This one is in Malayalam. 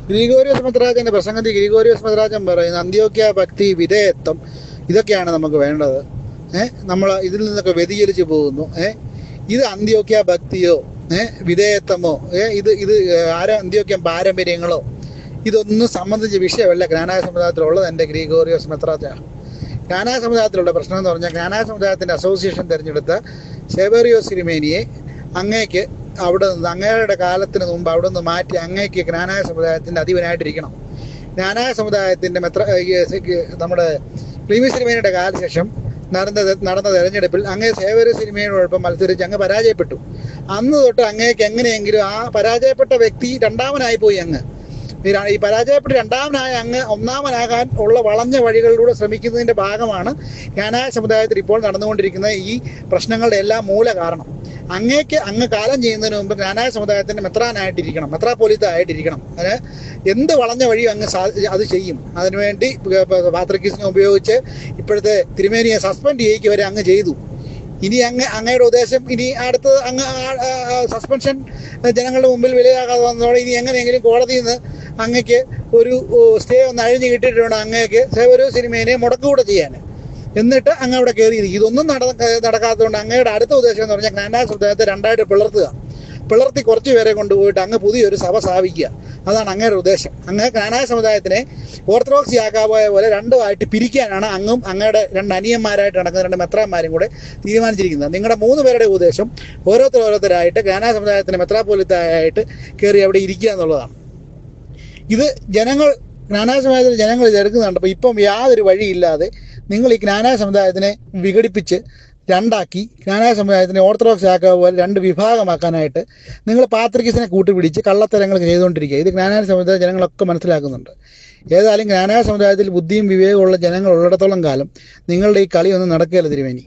ഗ്രിഗോറിയോസ് മെത്രാച്ചൻ്റെ പ്രസംഗത്തിൽ ഗ്രിഗോറിയോസ് മെത്രാച്ചൻ പറയുന്നത് അന്ത്യോക്യ ഭക്തി, വിധേയത്വം, ഇതൊക്കെയാണ് നമുക്ക് വേണ്ടത്. നമ്മൾ ഇതിൽ നിന്നൊക്കെ വ്യതിചലിച്ച് പോകുന്നു. ഇത് അന്ത്യോക്യ ഭക്തിയോ വിധേയത്വമോ ഇത് അന്ത്യോക്യ പാരമ്പര്യങ്ങളോ ഇതൊന്നും സംബന്ധിച്ച വിഷയമല്ല ജ്ഞാനായ സമുദായത്തിലുള്ളത്. എൻ്റെ ഗ്രിഗോറിയോസ് മെത്രാച്ച ജ്ഞാനായ സമുദായത്തിലുള്ള പ്രശ്നം എന്ന് പറഞ്ഞാൽ, ജ്ഞാനായ സമുദായത്തിൻ്റെ അസോസിയേഷൻ തിരഞ്ഞെടുത്ത സേവേറിയോസ് തിരുമേനിയെ അങ്ങേക്ക് അവിടെ നിന്ന്, അങ്ങയുടെ കാലത്തിന് മുമ്പ് അവിടെ നിന്ന് മാറ്റി അങ്ങേക്ക് ജ്ഞാനായ സമുദായത്തിൻ്റെ അധിപനായിട്ടിരിക്കണം. ജ്ഞാനായ സമുദായത്തിൻ്റെ നമ്മുടെ ക്ലീമീസ് തിരുമേനിയുടെ കാലശേഷം നടന്ന തെരഞ്ഞെടുപ്പിൽ അങ്ങേ സേവേറിയോസ് തിരുമേനിയോടൊപ്പം മത്സരിച്ച് അങ്ങ് പരാജയപ്പെട്ടു. അന്ന് തൊട്ട് അങ്ങേക്ക് എങ്ങനെയെങ്കിലും ആ പരാജയപ്പെട്ട വ്യക്തി രണ്ടാമനായി പോയി. ഈ പരാജയപ്പെട്ട് രണ്ടാമനായ അങ്ങ് ഒന്നാമനാകാൻ ഉള്ള വളഞ്ഞ വഴികളിലൂടെ ശ്രമിക്കുന്നതിൻ്റെ ഭാഗമാണ് ജ്ഞാനായ സമുദായത്തിൽ ഇപ്പോൾ നടന്നുകൊണ്ടിരിക്കുന്ന ഈ പ്രശ്നങ്ങളുടെ എല്ലാം മൂല കാരണം. അങ്ങ് കാലം ചെയ്യുന്നതിന് മുമ്പ് ജ്ഞാനായ സമുദായത്തിൻ്റെ മെത്രാനായിട്ടിരിക്കണം, മെത്രാപ്പൊലീത്ത ആയിട്ടിരിക്കണം. അതിന് എന്ത് വളഞ്ഞ വഴിയും അങ്ങ് അത് ചെയ്യും. അതിനുവേണ്ടി പാത്രിക്കീസിനെ ഉപയോഗിച്ച് ഇപ്പോഴത്തെ തിരുമേനിയെ സസ്പെൻഡ് ചെയ്യിക്കുക വരെ അങ്ങ് ചെയ്തു. ഇനി അങ്ങയുടെ ഉദ്ദേശം ഇനി അടുത്തത് സസ്പെൻഷൻ ജനങ്ങളുടെ മുമ്പിൽ വിലയാകാതെ വന്നതോടെ ഇനി എങ്ങനെയെങ്കിലും കോടതിയിൽ നിന്ന് അങ്ങക്ക് ഒരു സ്റ്റേ ഒന്ന് അഴിഞ്ഞു കിട്ടിയിട്ടുണ്ട് അങ്ങേക്ക് സേവേറിയോസ് തിരുമേനിയെ മുടക്കുകൂടെ ചെയ്യാൻ. എന്നിട്ട് അങ്ങ് അവിടെ കയറിയിരിക്കും. ഇതൊന്നും നടക്കാത്തതുകൊണ്ട് അങ്ങയുടെ അടുത്ത ഉദ്ദേശം എന്ന് പറഞ്ഞാൽ ജ്ഞാനായ സമുദായത്തെ രണ്ടായിട്ട് പിളർത്തി കുറച്ച് പേരെ കൊണ്ടുപോയിട്ട് അങ്ങ് പുതിയൊരു സഭ സ്ഥാപിക്കുക. അതാണ് അങ്ങയുടെ ഉദ്ദേശം. അങ്ങ് ജ്ഞാനായ സമുദായത്തിനെ ഓർത്തഡോക്സ് യാക്കോബായ പോലെ രണ്ടുമായിട്ട് പിരിക്കാനാണ് അങ്ങും അങ്ങയുടെ രണ്ട് അനിയന്മാരായിട്ട് നടക്കുന്ന രണ്ട് മെത്രാന്മാരും കൂടെ തീരുമാനിച്ചിരിക്കുന്നത്. നിങ്ങളുടെ 3 പേരുടെ ഉദ്ദേശം ഓരോരുത്തരായിട്ട് ജ്ഞാനായ സമുദായത്തിന് മെത്രാപ്പൊലീത്തയായിട്ട് കയറി അവിടെ ഇരിക്കുക എന്നുള്ളതാണ്. ഇത് ജ്ഞാനായ സമുദായത്തിൽ ജനങ്ങൾ ഇത് എടുക്കുന്നുണ്ട്. അപ്പോൾ ഇപ്പം യാതൊരു വഴിയില്ലാതെ നിങ്ങൾ ഈ ജ്ഞാനായ സമുദായത്തിനെ വിഘടിപ്പിച്ച് രണ്ടാക്കി ജ്ഞാനായ സമുദായത്തിനെ ഓർത്തഡോക്സ് യാക്കോബ പോലെ 2 വിഭാഗമാക്കാനായിട്ട് നിങ്ങൾ പാത്രിക്കീസിനെ കൂട്ടുപിടിച്ച് കള്ളത്തരങ്ങൾ ചെയ്തുകൊണ്ടിരിക്കുക. ഇത് ജ്ഞാനായ സമുദായ ജനങ്ങളൊക്കെ മനസ്സിലാക്കുന്നുണ്ട്. ഏതായാലും ജ്ഞാനായ സമുദായത്തിൽ ബുദ്ധിയും വിവേകമുള്ള ജനങ്ങൾ ഉള്ളിടത്തോളം കാലം നിങ്ങളുടെ ഈ കളിയൊന്നും നടക്കുകയില്ല തിരുമേനി.